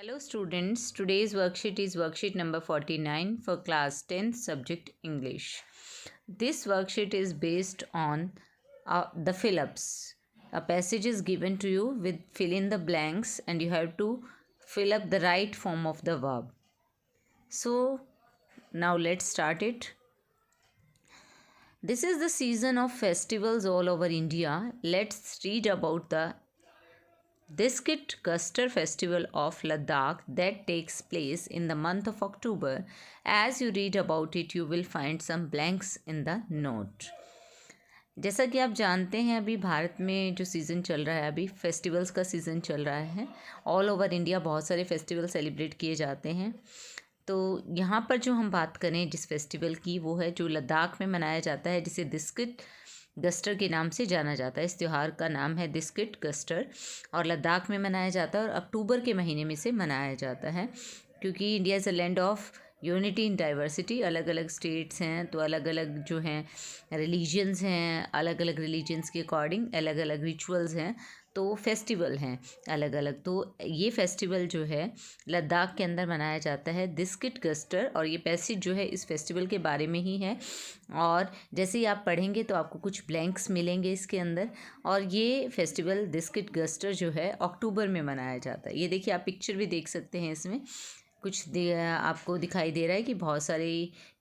Hello students, today's worksheet is worksheet number 49 for class 10th subject English. This worksheet is based on the fill-ups. A passage is given to you with fill in the blanks and you have to fill up the right form of the verb. So now let's start it. This is the season of festivals all over India. Let's read about the Diskit Guster Festival of Ladakh that takes place in the month of October. As you read about it, you will find some blanks in the note. जैसा कि आप जानते हैं अभी भारत में जो season चल रहा है, अभी फेस्टिवल्स का सीज़न चल रहा है. ऑल ओवर इंडिया बहुत सारे फेस्टिवल सेलिब्रेट किए जाते हैं. तो यहाँ पर जो हम बात करें जिस फेस्टिवल की, वो है जो लद्दाख में मनाया जाता है, जिसे दिस्किट गस्टर के नाम से जाना जाता है. इस त्यौहार का नाम है दिस्किट गस्टर और लद्दाख में मनाया जाता है और अक्टूबर के महीने में से मनाया जाता है. क्योंकि India is a land of unity in diversity. अलग अलग स्टेट्स हैं तो अलग अलग जो हैं रिलीजन्स हैं, अलग अलग रिलीजन्स के अकॉर्डिंग अलग अलग रिचुअल्स हैं, तो फेस्टिवल हैं अलग अलग. तो ये फेस्टिवल जो है लद्दाख के अंदर मनाया जाता है दिस्किट गस्टर. और ये पैसेज जो है इस फेस्टिवल के बारे में ही है. और जैसे ही आप पढ़ेंगे तो आपको कुछ ब्लैंक्स मिलेंगे इसके अंदर. और ये फेस्टिवल दिस्किट गस्टर जो है अक्टूबर में मनाया जाता है. ये देखिए, आप पिक्चर भी देख सकते हैं. इसमें कुछ आपको दिखाई दे रहा है कि बहुत सारे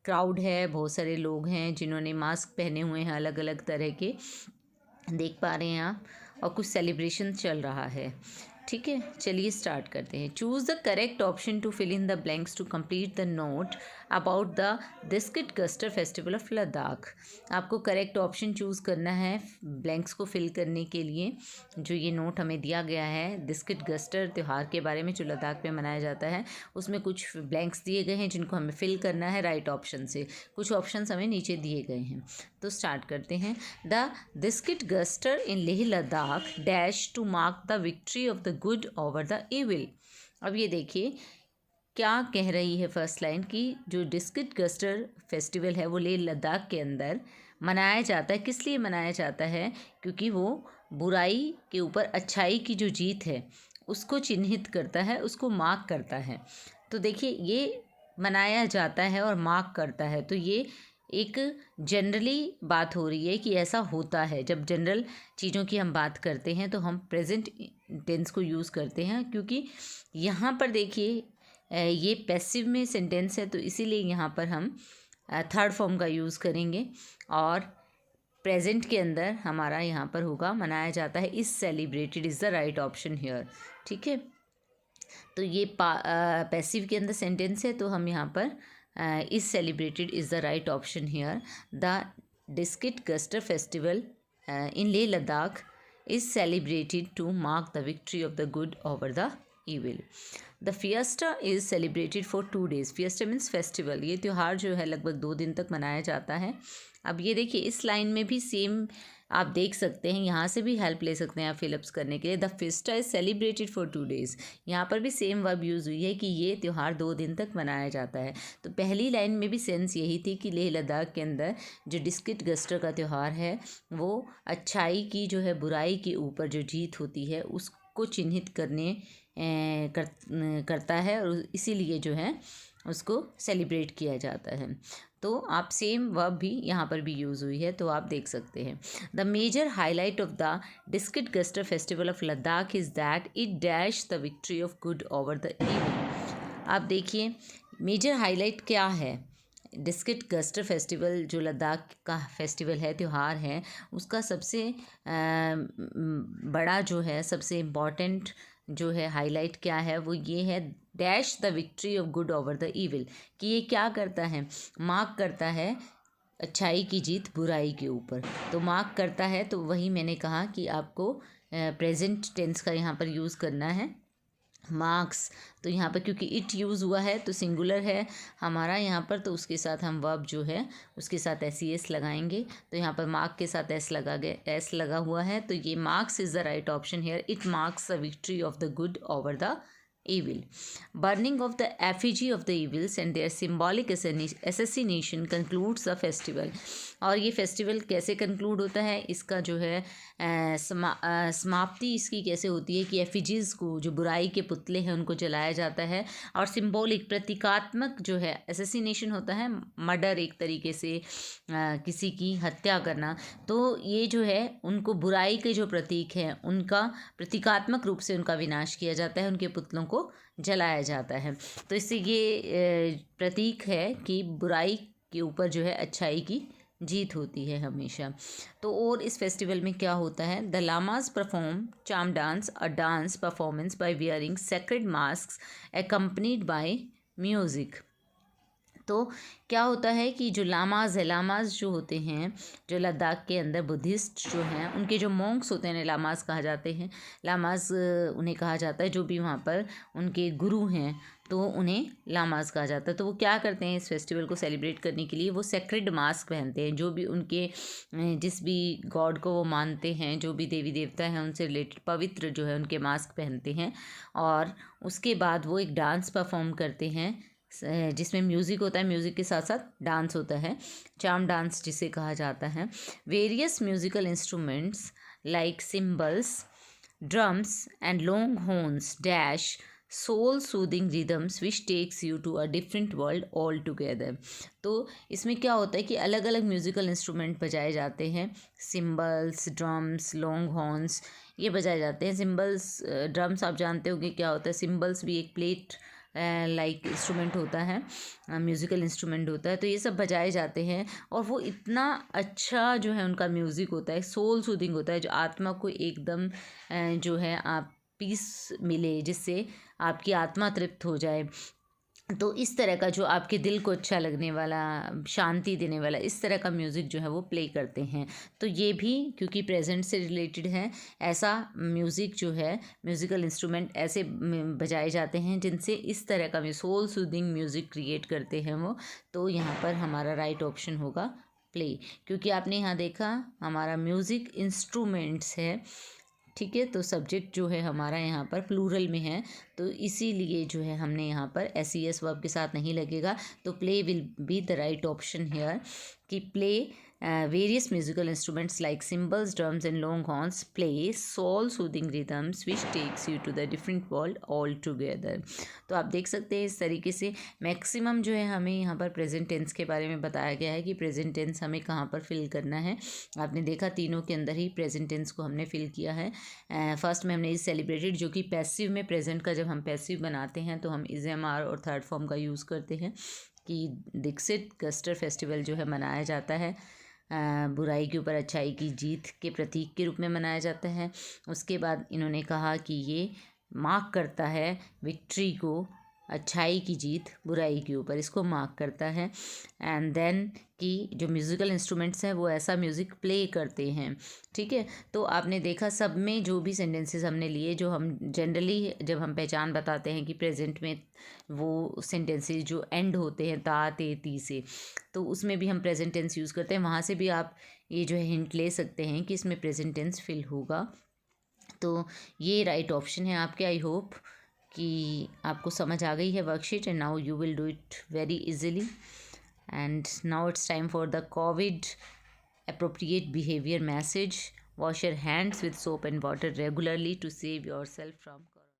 क्राउड है, बहुत सारे लोग हैं जिन्होंने मास्क पहने हुए हैं अलग अलग तरह के, देख पा रहे हैं आप. और कुछ सेलिब्रेशन चल रहा है. ठीक है, चलिए स्टार्ट करते हैं. Choose the correct option to fill in the blanks to complete the note about the Diskit Gustor festival of Ladakh. आपको करेक्ट ऑप्शन चूज़ करना है ब्लैंक्स को फिल करने के लिए. जो ये नोट हमें दिया गया है दिस्किट गस्टर त्यौहार के बारे में जो लद्दाख में मनाया जाता है, उसमें कुछ ब्लैंक्स दिए गए हैं जिनको हमें फिल करना है राइट ऑप्शन से. कुछ ऑप्शंस हमें नीचे दिए गए हैं. तो स्टार्ट करते हैं. The Diskit Gustor in Leh Ladakh dash to mark the victory of the good over the evil. अब ये देखिए क्या कह रही है फर्स्ट लाइन की. जो डिस्किट गस्टर फेस्टिवल है वो लेह लद्दाख के अंदर मनाया जाता है. किस लिए मनाया जाता है? क्योंकि वो बुराई के ऊपर अच्छाई की जो जीत है उसको चिन्हित करता है, उसको मार्क करता है. तो देखिए, ये मनाया जाता है और मार्क करता है. तो ये एक जनरली बात हो रही है कि ऐसा होता है. जब जनरल चीज़ों की हम बात करते हैं तो हम प्रेजेंट टेंस को यूज़ करते हैं. क्योंकि यहाँ पर देखिए ये पैसिव में सेंटेंस है, तो इसीलिए यहाँ पर हम थर्ड फॉर्म का यूज़ करेंगे. और प्रेजेंट के अंदर हमारा यहाँ पर होगा मनाया जाता है. Is celebrated is the right option here. ठीक है, तो ये पैसिव के अंदर सेंटेंस है, तो हम यहाँ पर is celebrated is the right option here. The Diskit Gustor festival in Leh Ladakh is celebrated to mark the victory of the good over the evil. The fiesta is celebrated for 2 days. Fiesta means festival. ये त्यौहार जो है लगभग 2 दिन तक मनाया जाता है. अब ये देखिए, इस लाइन में भी सेम आप देख सकते हैं. यहाँ से भी हेल्प ले सकते हैं आप फिलअप्स करने के लिए. The fiesta is celebrated for 2 days. यहाँ पर भी सेम वर्ब यूज़ हुई है कि ये त्यौहार 2 दिन तक मनाया जाता है. तो पहली लाइन में भी सेंस यही थी कि लेह लद्दाख के अंदर जो डिस्किट गस्टर का त्यौहार है वो अच्छाई की जो है बुराई के ऊपर जो जीत होती है उसको चिन्हित करता है और इसीलिए जो है उसको सेलिब्रेट किया जाता है. तो आप सेम वर्ब भी यहाँ पर भी यूज़ हुई है, तो आप देख सकते हैं. The major highlight of the Diskit Gustor festival of Ladakh is that it dash the victory of good over the evil. आप देखिए मेजर हाईलाइट क्या है. डिस्किट गस्टर फेस्टिवल जो लद्दाख का फेस्टिवल है, त्यौहार है, उसका सबसे बड़ा जो है सबसे इम्पॉर्टेंट जो है हाईलाइट क्या है, वो ये है dash the victory of good over the evil. कि ये क्या करता है? मार्क करता है अच्छाई की जीत बुराई के ऊपर. तो मार्क करता है, तो वही मैंने कहा कि आपको प्रेजेंट टेंस का यहाँ पर यूज़ करना है. मार्क्स, तो यहाँ पर क्योंकि इट यूज़ हुआ है तो सिंगुलर है हमारा यहाँ पर, तो उसके साथ हम वर्ब जो है उसके साथ एस लगाएंगे. तो यहाँ पर मार्क के साथ एस लगा हुआ है, तो ये marks is the right option here. It marks the victory of the good over the evil. Burning of the effigy of the evils and their symbolic assassination concludes the festival. और ये festival कैसे conclude होता है, इसका जो है समाप्ति इसकी कैसे होती है कि एफिजीज़ को, जो बुराई के पुतले हैं, उनको जलाया जाता है, और सिंबॉलिक प्रतीकात्मक जो है एसेसिनेशन होता है, मर्डर एक तरीके से किसी की हत्या करना। तो ये जो है उनको बुराई के जो प्रतीक हैं उनका प्रतीकात्मक रूप से उनका विनाश किया जाता है, उनके पुतलों को जलाया जाता है। तो इससे ये प्रतीक है कि बुराई के ऊपर जो है अच्छाई की जीत होती है हमेशा। तो और इस फेस्टिवल में क्या होता है, the lamas perform cham dance, a dance performance by wearing sacred masks accompanied by music. तो क्या होता है कि जो लामाज है, लामाज जो होते हैं, जो लद्दाख के अंदर बुद्धिस्ट जो हैं, उनके जो मॉन्क्स होते हैं लामाज कहा जाते हैं, लामाज उन्हें कहा जाता है, जो भी वहाँ पर उनके गुरु हैं तो उन्हें लामाज कहा जाता है। तो वो क्या करते हैं, इस फेस्टिवल को सेलिब्रेट करने के लिए वो सेक्रेड मास्क पहनते हैं, जो भी उनके जिस भी गॉड को वो मानते हैं, जो भी देवी देवता हैं उनसे रिलेटेड पवित्र जो है उनके मास्क पहनते हैं, और उसके बाद वो एक डांस परफॉर्म करते हैं जिसमें म्यूज़िक होता है, म्यूज़िक के साथ साथ डांस होता है, चाम डांस जिसे कहा जाता है। Various musical instruments like cymbals, drums and long horns dash soul soothing rhythms which takes you to a different world all together. तो इसमें क्या होता है कि अलग अलग म्यूज़िकल इंस्ट्रूमेंट बजाए जाते हैं, सिम्बल्स, ड्रम्स, लॉन्ग हॉर्न्स, ये बजाए जाते हैं। सिम्बल्स, ड्रम्स आप जानते होंगे क्या होता है, सिम्बल्स भी एक प्लेट लाइक इंस्ट्रूमेंट होता है, म्यूज़िकल इंस्ट्रूमेंट होता है। तो ये सब बजाए जाते हैं और वो इतना अच्छा जो है उनका म्यूज़िक होता है, सोल सूदिंग होता है, जो आत्मा को एकदम जो है आप पीस मिले, जिससे आपकी आत्मा तृप्त हो जाए। तो इस तरह का जो आपके दिल को अच्छा लगने वाला, शांति देने वाला, इस तरह का म्यूज़िक जो है वो प्ले करते हैं। तो ये भी क्योंकि प्रेजेंट से रिलेटेड है, ऐसा म्यूज़िक जो है, म्यूज़िकल इंस्ट्रूमेंट ऐसे बजाए जाते हैं जिनसे इस तरह का सोल सूदिंग म्यूज़िक क्रिएट करते हैं वो। तो यहाँ पर हमारा राइट ऑप्शन होगा प्ले, क्योंकि आपने यहाँ देखा हमारा म्यूज़िक इंस्ट्रूमेंट्स है, ठीक है। तो सब्जेक्ट जो है हमारा यहाँ पर प्लूरल में है, तो इसीलिए जो है हमने यहाँ पर एस वर्ब के साथ नहीं लगेगा। तो play will be the right option here, कि play various musical instruments like cymbals, drums and long horns play soul soothing rhythms which takes you to the different world all together. तो आप देख सकते हैं इस तरीके से मैक्सिमम जो है हमें यहाँ पर प्रेजेंट टेंस के बारे में बताया गया है कि प्रेजेंट टेंस हमें कहाँ पर फिल करना है। आपने देखा तीनों के अंदर ही प्रेजेंट टेंस को हमने फिल किया है। फर्स्ट में हमने इज सेलिब्रेटेड, जो कि पैसिव में, प्रेजेंट का जब हम पैसिव बनाते हैं तो हम इज एम आर और थर्ड फॉर्म का यूज़ करते हैं, कि दीक्षित गस्टर फेस्टिवल जो है मनाया जाता है, बुराई के ऊपर अच्छाई की जीत के प्रतीक के रूप में मनाया जाता है। उसके बाद इन्होंने कहा कि ये मार्क करता है विक्ट्री को, अच्छाई की जीत बुराई के ऊपर, इसको मार्क करता है। एंड देन कि जो म्यूज़िकल इंस्ट्रूमेंट्स हैं वो ऐसा म्यूज़िक प्ले करते हैं, ठीक है। तो आपने देखा सब में जो भी सेंटेंसेस हमने लिए, जो हम जनरली जब हम पहचान बताते हैं कि प्रेजेंट में वो सेंटेंसेस जो एंड होते हैं ता ते ती से, तो उसमें भी हम प्रेजेंट टेंस यूज़ करते हैं। वहाँ से भी आप ये जो है हिंट ले सकते हैं कि इसमें प्रेजेंट टेंस फिल होगा। तो ये राइट ऑप्शन है आपके। आई होप कि आपको समझ आ गई है worksheet, and now you will do it very easily. And now it's time for the Covid appropriate behavior message. Wash your hands with soap and water regularly to save yourself from